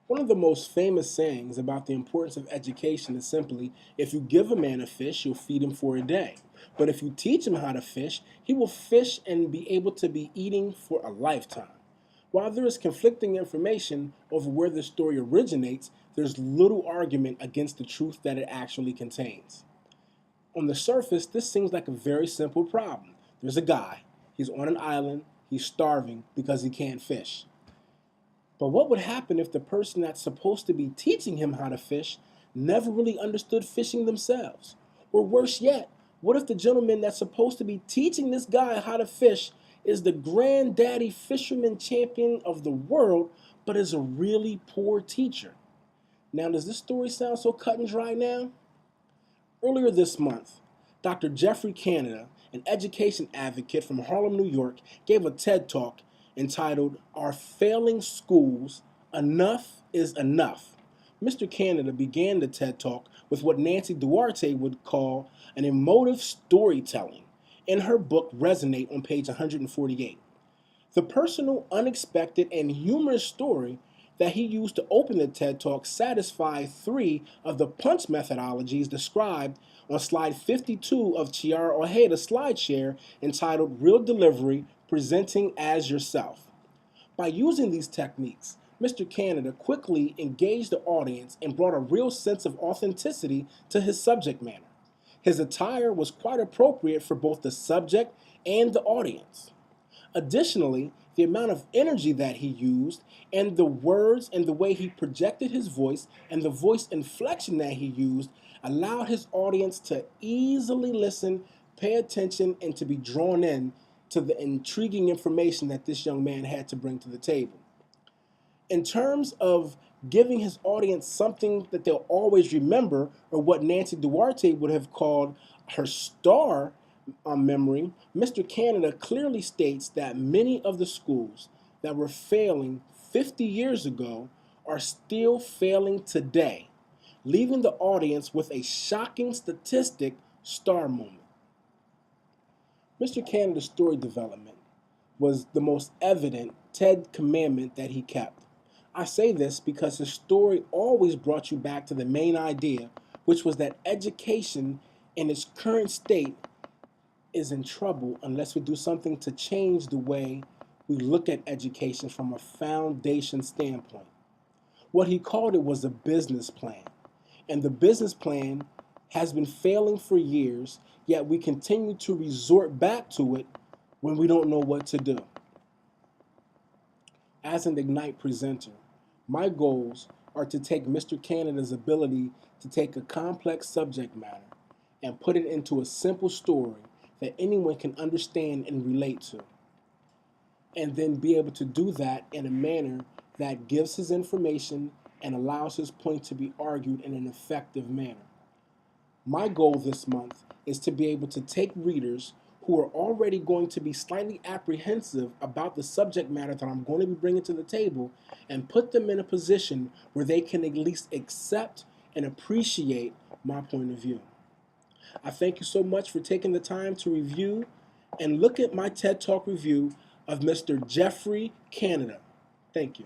One of the most famous sayings about the importance of education is simply, if you give a man a fish, you'll feed him for a day. But if you teach him how to fish, he will fish and be able to be eating for a lifetime. While there is conflicting information over where the story originates, there's little argument against the truth that it actually contains. On the surface, this seems like a very simple problem. There's a guy, he's on an island, he's starving because he can't fish. But what would happen if the person that's supposed to be teaching him how to fish never really understood fishing themselves? Or worse yet, what if the gentleman that's supposed to be teaching this guy how to fish is the granddaddy fisherman champion of the world, but is a really poor teacher? Now, does this story sound so cut and dry now? Earlier this month, Dr. Jeffrey Canada, an education advocate from Harlem, New York, gave a TED Talk entitled, "Are Failing Schools Enough is Enough?" Mr. Canada began the TED Talk with what Nancy Duarte would call an emotive storytelling in her book Resonate on page 148. The personal, unexpected, and humorous story that he used to open the TED Talk satisfied three of the punch methodologies described on slide 52 of Chiara Ojeda's SlideShare entitled Real Delivery, Presenting as Yourself. By using these techniques, Mr. Canada quickly engaged the audience and brought a real sense of authenticity to his subject matter. His attire was quite appropriate for both the subject and the audience. Additionally, the amount of energy that he used, and the words and the way he projected his voice, and the voice inflection that he used, allowed his audience to easily listen, pay attention, and to be drawn in to the intriguing information that this young man had to bring to the table. In terms of giving his audience something that they'll always remember, or what Nancy Duarte would have called her star memory, Mr. Canada clearly states that many of the schools that were failing 50 years ago are still failing today, leaving the audience with a shocking statistic star moment. Mr. Canada's story development was the most evident TED commandment that he kept. I say this because his story always brought you back to the main idea, which was that education in its current state is in trouble unless we do something to change the way we look at education from a foundation standpoint. What he called it was a business plan, and the business plan has been failing for years, yet we continue to resort back to it when we don't know what to do. As an Ignite presenter, my goals are to take Mr. Canada's ability to take a complex subject matter and put it into a simple story that anyone can understand and relate to, and then be able to do that in a manner that gives his information and allows his point to be argued in an effective manner. My goal this month is to be able to take readers who are already going to be slightly apprehensive about the subject matter that I'm going to be bringing to the table and put them in a position where they can at least accept and appreciate my point of view. I thank you so much for taking the time to review and look at my TED Talk review of Mr. Jeffrey Canada. Thank you.